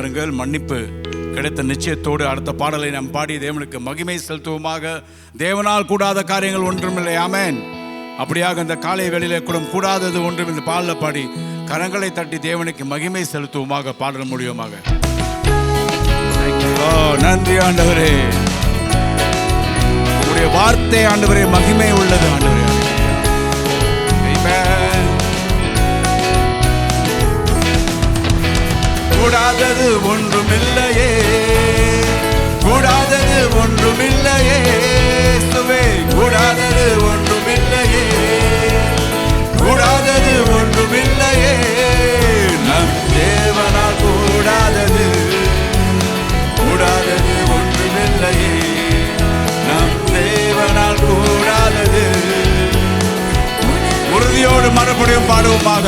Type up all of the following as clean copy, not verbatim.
இருங்கள். மன்னிப்பு கிடைத்த நிச்சயத்தோடு அடுத்த பாடலை நாம் பாடி தேவனுக்கு மகிமை செலுத்துவோமாக. தேவனால் கூடாத காரியங்கள் ஒன்றுமில்லை. ஆமென். அப்படியாக இந்த காலை வேளையிலே கூட கூடாதது ஒன்றும் இந்த பாடலை பாடி கரங்களை தட்டி தேவனுக்கு மகிமை செலுத்துவோமாக. பாட முடியுமாக. நன்றி ஆண்டவரே, உங்களுடைய வார்த்தை ஆண்டவரே மகிமை உள்ளது ஆண்டவரே. கூடாதது ஒன்றுமில்லையே, கூடாதது ஒன்றுமில்லையே, கூடாதது ஒன்றுமில்லையே, கூடாதது ஒன்றுமில்லையே, நம் தேவனால் கூடாதது, கூடாதது ஒன்றுமில்லையே, நம் தேவனால் கூடாதது. உறுதியோடு மறுபடியும் பாடுவோமாக.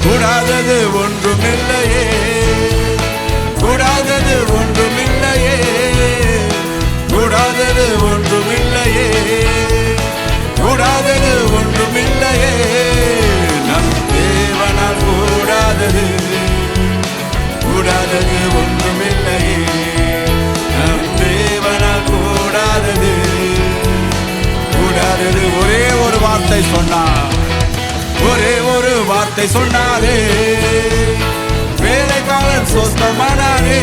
கூடாதது ஒன்றுமில்லையே, கூடாதது ஒன்றுமில்லையே, கூடாதது ஒன்றுமில்லையே, கூடாதது ஒன்றுமில்லையே, நம் தேவனால் கூடாதது, கூடாதது ஒன்றுமில்லையே, நம் தேவனால் கூடாதது, கூடாதது. ஒரே ஒரு வார்த்தை சொன்னார், ஒரே ஒரு வார்த்தை சொன்னாரே, வேலைக்காரன் சொஸ்தமானாரே.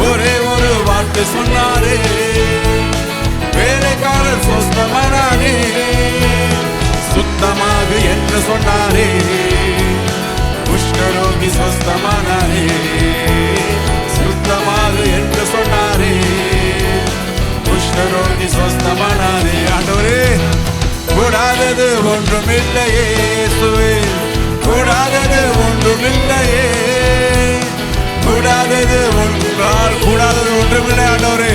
ஒரே ஒரு வார்த்தை சொன்னாரே, வேலைக்காரன் சொஸ்தமானாரே. சுத்தமாக என்று சொன்னாரே, குஷ்டரோகி சொஸ்தமானாரே. சுத்தமாக என்று சொன்னாரே, குஷ்டரோகி சொஸ்தமானாரே. ஆண்டவரே, கூடாதது ஒன்றுமில்லையே, கூடாதது ஒன்றுமில்லையே, கூடாதது ஒன்றால் கூடாதது ஒன்றுமில்லை. ஆண்டவரே,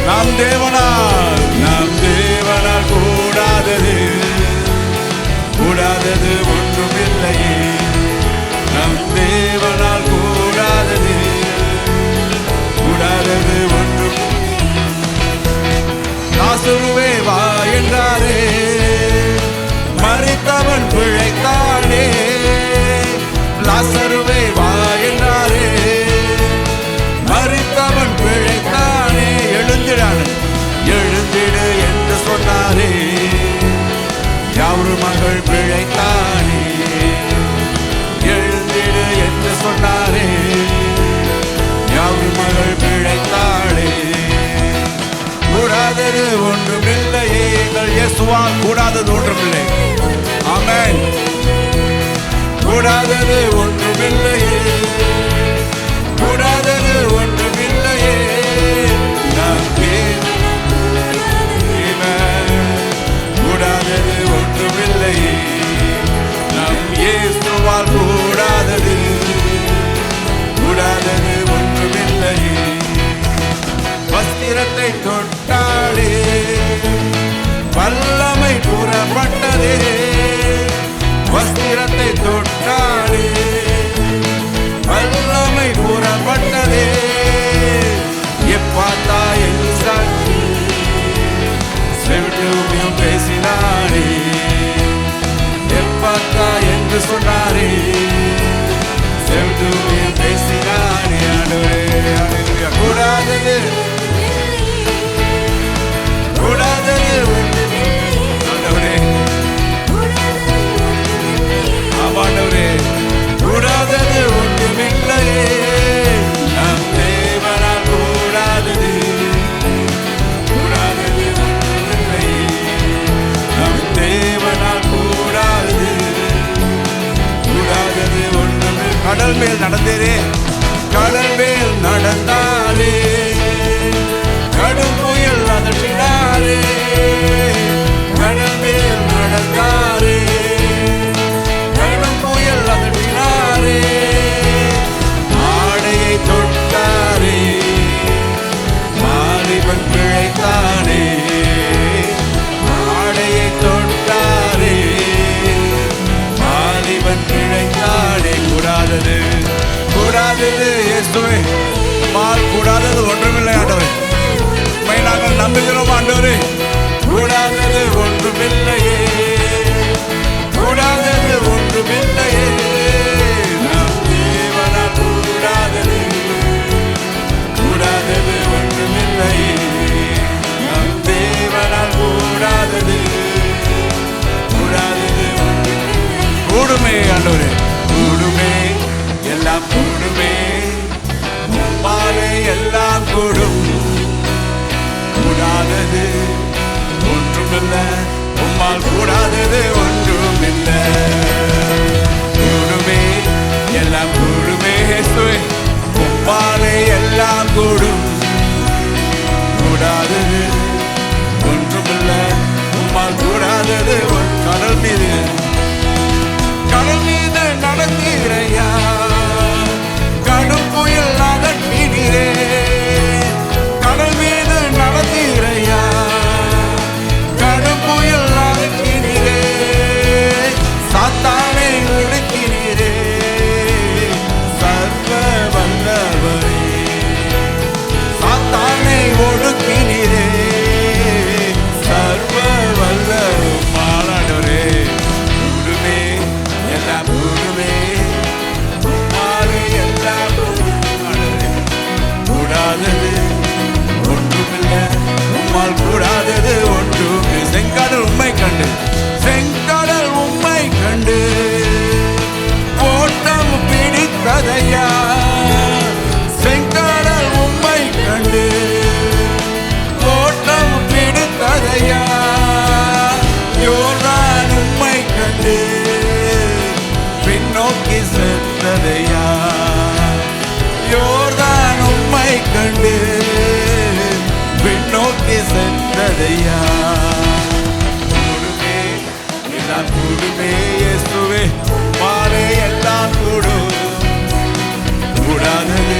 நம் தேவனால், நம் தேவனால் கூடாதது, கூடாதது ஒன்றுமில்லையே, நம் தேவனால் கூடாதது, கூடாதது ஒன்றும். லாசருவே வா என்றாரே, மரித்தவன் பிழைத்தானே. லாசருவே வா என்றாரே, மரித்தவன் பிழைத்தானே. எழுந்திடான், எழுந்திடு என்று சொன்னாரே. யாரு மகள் பிழைத்தானே, எழுந்திடு என்று சொன்னாரே. யாரு மகள் பிழைத்தாளே. கூடாதது ஒன்றுமில்லையே, எங்கள் இயேசுவால் கூடாதது ஒன்றுமில்லை. ஆமென். கூடாதது ஒன்றுமில்லையே, கூடாதது ஒன்றுமில்லையே, கூடாதது ஒன்றுமில்லையே, நம் இயேசுவால் கூடாதது, கூடாதது ஒன்றுமில்லையே. வஸ்திரத்தை தொட்டாளே, வல்லமை கூறப்பட்டதே. வஸ்திரத்தை தொட்டாளே, வல்லமை கூறப்பட்டதே. எப்பாத்தா என்று சாட்சி செவிட்டும் பேசினாரே. எப்பாத்தா என்று சொன்னாரே, செவிட்டும் பேசினாரே. கூடாதது, கூடாதது ஆண்டவரே, ஆமாண்டவரே, கூடாதது ஒன்றுமில்லையே, நம் தேவனால் கூடாதது, கூடாதது ஒன்றுமில்லையே, நம் தேவனால் கூடாதது, கூடாதது ஒன்றுமில்லை. கடல் மேல் நடந்தேரே, கடல் மேல் நடந்தாரே, கடும் புயல் அதட்டினாரே. கடல் மேல் நடந்தாரே, கடும் புயல் அதட்டினாரே. ஆடையை தொட்டாரே, வாலிபன் பிழைத்தானே. ஆடையை தொட்டாரே, வாலிபன் பிழைத்தானே. கூடாதது, கூடாதது இயேசுவே, மால் கூடாதது ஒன்றுமில்லை. ஆண்டவரே, நாங்கள் நம்புகிறோம். ஆண்டவரே, கூடாதது ஒன்றுமில்லையே, கூடாதது ஒன்றுமில்லையே, நம் கூடாதையா. கூடுமே, எல்லாம் கூடுமே இயேசுவே, மாலை எல்லாம் கூடும். கூடாதது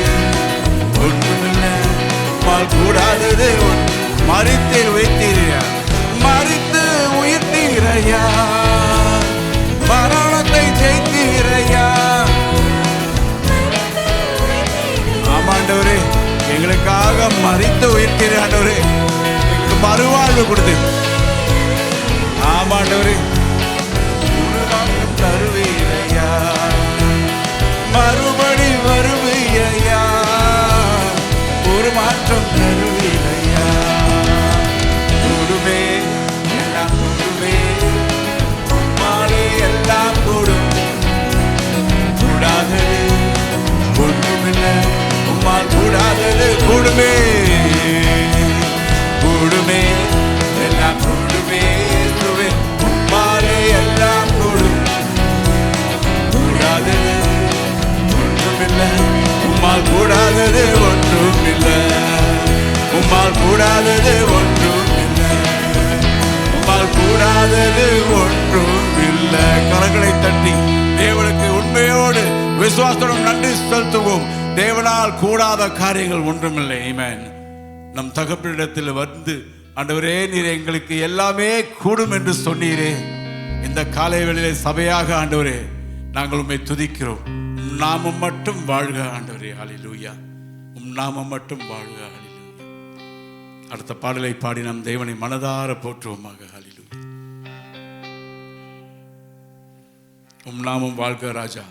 ஒன்றுமில்லை, கூடாதது மறித்து உயிர்த்தீரையா, மறித்து உயிர்த்தீரையா, மரணத்தை ஜெயித்தீரையா. ஆமாண்டவரே, எங்களுக்காக மறித்து உயிர்த்தீர ஆண்டவரே, எங்களுக்கு மறுவாழ்வு கொடுத்து. ஆமாண்டவரே, தருவீரையா, மறுபடி வருவீரையா, ஒரு மாற்றம் தருவீரையா. கூடுமே, எல்லாம் கூடுமே, மாலை எல்லாம் கூடும். கூடாதது ஒன்றுமில்லை, உம்மால் கூடாதது கூடுமே. கூடுமே, எல்லாம் கூடுமே இயேசுவே, மாலை எல்லாம் கூடும். கூடாதது ஒன்றுமில்லை, உம்மால் கூடாதது ஒன்றுமில்லை, உம்மால் கூடாதது ஒன்றுமில்லை, உம்மால் கூடாதது ஒன்றுமில்லை. கரங்களை தட்டி தேவனுக்கு உண்மையோடு விசுவாசத்துடன் நன்றி செலுத்துவோம். தேவனால் கூடாத காரியங்கள் ஒன்றுமில்லை. ஆமென். நம் தகப்பனிடத்தில் வந்து, ஆண்டவரே நீர் எங்களுக்கு எல்லாமே கூடும் என்று சொன்னீரே. இந்த காலை வேளையிலே சபையாக ஆண்டவரே நாங்கள் உம்மை துதிக்கிறோம். உம் நாமம் மட்டும் வாழ்க ஆண்டவரே. ஹல்லேலூயா. உம் நாமம் மட்டும் வாழ்க. ஹல்லேலூயா. அடுத்த பாடலை பாடி நாம் தேவனை மனதார போற்றுவோமாக. ஹல்லேலூயா. உம் நாமம் வாழ்க ராஜா.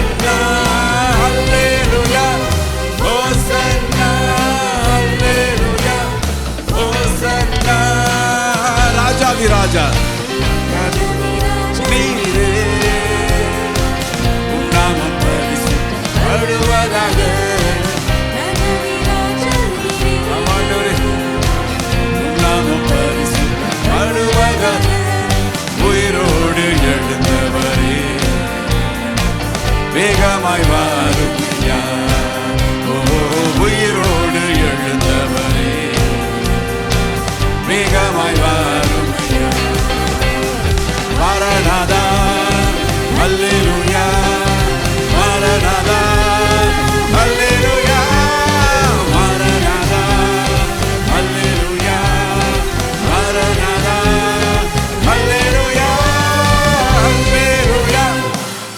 ஹோசன்னா ஹல்லேலூயா ஹோசன்னா ஹல்லேலூயா ஹோசன்னா ராஜாதி ராஜா நீரே உம் நாமம் பரிசுத்தப்படுவதாக ஆமாண்டவரே உம் நாமம் பரிசுத்தப்படுவதாக உயிரோடு எழுந்தவரே வேகமாய் வாரும் ஐயா ஓ உயிரோடு எழுந்தவரே வேகமாய் வாரும் ஐயா மரணாதா அல்லேலூயா மரணாதா அல்லேலூயா மரணாதா அல்லேலூயா மரணாதா அல்லேலூயா அல்லேலூயா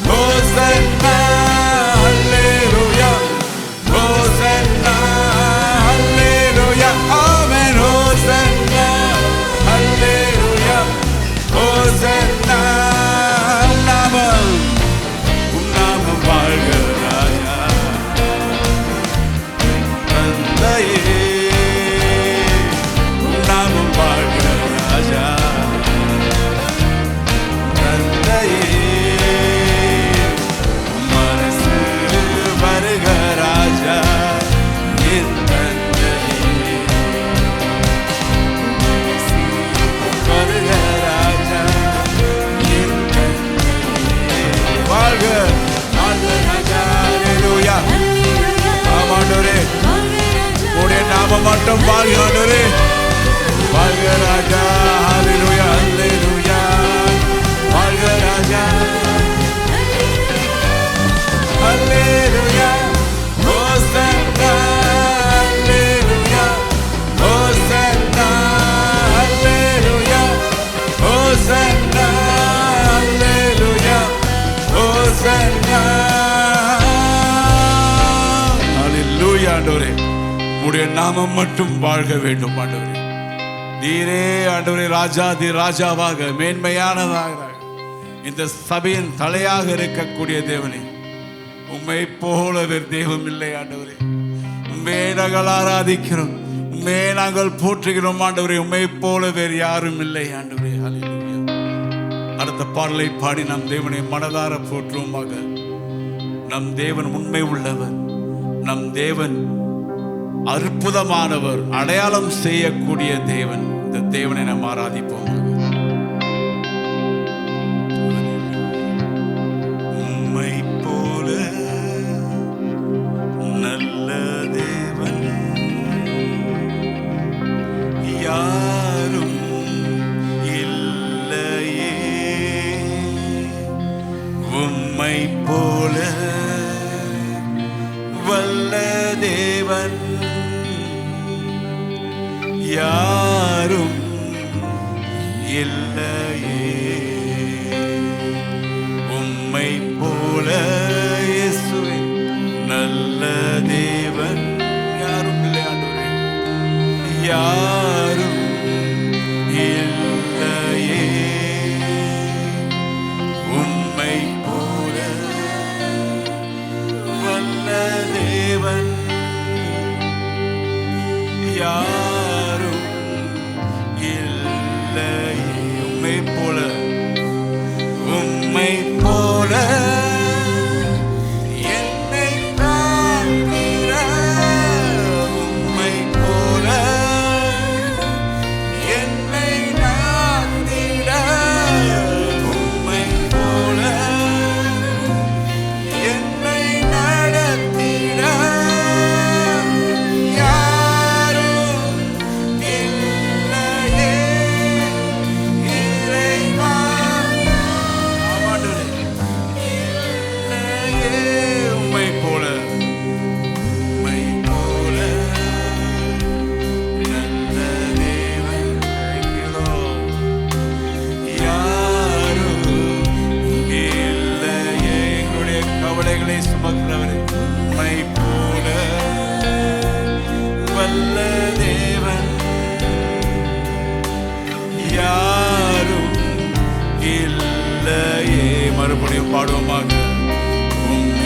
ஹோசன்னா அல்லேலூயா ஹோசன்னா அல்லேலூயா ஆமென் ஹோசன்னா அல்லேலூயா ஹோசன்னா நாமம் உம் நாமம் வாழ்க ராஜா தந்தையே உம் நாமம் வாழ்க ராஜா தந்தையே உம் மனசு வருக ராஜா என் தந்தையே வருக ராஜா என் தந்தையே வாழ்க வாழ்க ராஜா அல்லேலூயா ஆமாண்டவரே உடைய நாமம் மட்டும் வாழ்க ஆண்டவரே வாழ்க ராஜா ஹல்லேலூயா அல்லேலூயா வாழ்க ராஜா அல்லேலூயா ஹோசன்னா அல்லேலூயா ஹோசன்னா அல்லேலூயா ஹோசன்னா அல்லேலூயா ஹோசன்னா அல்லேலூயா ஆண்டவரே உடைய நாமம் மட்டும் வாழ்க வேண்டும் ஆண்டவரே நீரே ஆண்டவரே ராஜாதி ராஜாவாக மேன்மையானதாக இந்த சபையின் தலையாக இருக்கக்கூடிய தேவனே உம்மை போல வேறு தெய்வம் இல்லை ஆண்டவரே உம்மை நாங்கள் ஆராதிக்கிறோம் உம்மை நாங்கள் போற்றுகிறோம் ஆண்டவரே உம்மை போல வேறு யாரும் இல்லை ஆண்டவரே ஹல்லேலூயா அடுத்த பாடலை பாடி நம் தேவனை மனதார போற்றுவோமாக நம் தேவன் உண்மை உள்ளவர் நம் தேவன் அற்புதமானவர் அடையாளம் செய்யக்கூடிய தேவன் இந்த தேவனை நாம் ஆராதிப்போம் உம்மை போல நல்ல தேவன் யாரும் இல்லையே உம்மை போல வல்ல தேவன் யாரும் இல்லையே உம்மை போல இயேசுவே நல்ல தேவன் யாரும் இல்லை ஆண்டவரே யாரும் இல்லையே உம்மை போல வல்ல தேவன் யாரும் இல்லையே உம்மை போல உம்மை போல என்னை காக்கிற உம்மை போல என்னை நாத்திட உம்மை போல என்னை நடத்திட யாரும் இல்லையே இறைவா ஆமாண்டவரே இல்லையே உம்மை போல நல்ல தேவன் இருக்கிறோ யாரும் இல்லையே எங்களுடைய கவலைகளை சுமக்கிறவரே உம்மை போல வல்ல தேவன் யாரும் இல்லையே மறுபடியும் பாடுவோமாக உம்மை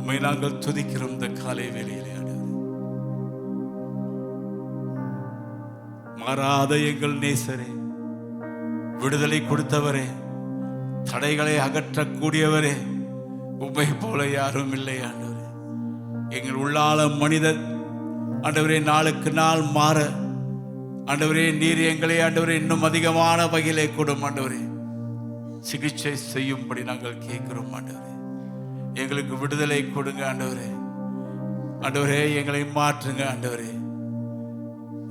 உம்மை நாங்கள் துதிக்கிறோம். இந்த காலை வேளையிலே மாறாத எங்கள் நேசரே, விடுதலை கொடுத்தவரே, தடைகளை அகற்றக்கூடியவரே, உம்மை போல யாரும் இல்லை ஆண்டவரே. எங்கள் உள்ளால மனிதர் ஆண்டவரே நாளுக்கு நாள் மாற ஆண்டவரே, நீர் எங்களை ஆண்டவரே இன்னும் அதிகமான வகையிலே கொடும் ஆண்டவரே. சிகிச்சை செய்யும்படி நாங்கள் கேட்கிறோம் ஆண்டவரே. எங்களுக்கு விடுதலை கொடுங்க ஆண்டவரே. ஆண்டவரே எங்களை மாற்றுங்க ஆண்டவரே.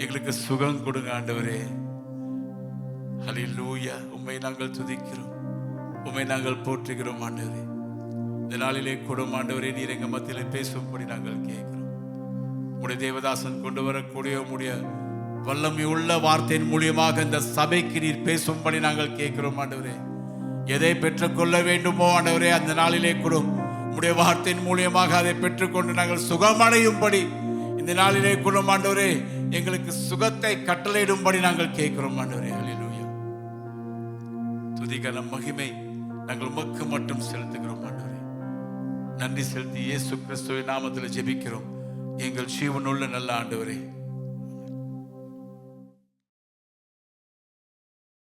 எங்களுக்கு சுகம் கொடுங்க ஆண்டவரே. ஹல்லேலூயா. உம்மை நாங்கள் துதிக்கிறோம், உம்மை நாங்கள் போற்றுகிறோம் ஆண்டவரே. இந்த நாளிலே கொடும் ஆண்டவரே, நீர் எங்க மத்தியிலே பேசும்படி நாங்கள் கேட்கிறோம். உடைய தேவதாசன் கொண்டு வரக்கூடிய உடைய வல்லமை உள்ள வார்த்தையின் மூலியமாக இந்த சபைக்கு நீர் பேசும்படி நாங்கள் கேட்கிறோம் ஆண்டவரே. எதை பெற்றுக்கொள்ள வேண்டுமோ ஆண்டவரே, அந்த நாளிலே கொடும். உடைய வார்த்தையின் மூலியமாக அதை பெற்றுக்கொண்டு நாங்கள் சுகமடையும்படி இந்த நாளிலே கொடும் ஆண்டவரே. எங்களுக்கு சுகத்தை கட்டளையிடும்படி நாங்கள் கேட்கிறோம் ஆண்டவரே. ஹல்லேலூயா. துதிகன மகிமை நாங்கள் உமக்கு மட்டும் செலுத்துகிறோம் ஆண்டவரே. நன்றி செலுத்தி இயேசு கிறிஸ்துவின் நாமத்தில் ஜெபிக்கிறோம் எங்கள் ஜீவனுள்ள நல்ல ஆண்டவரே.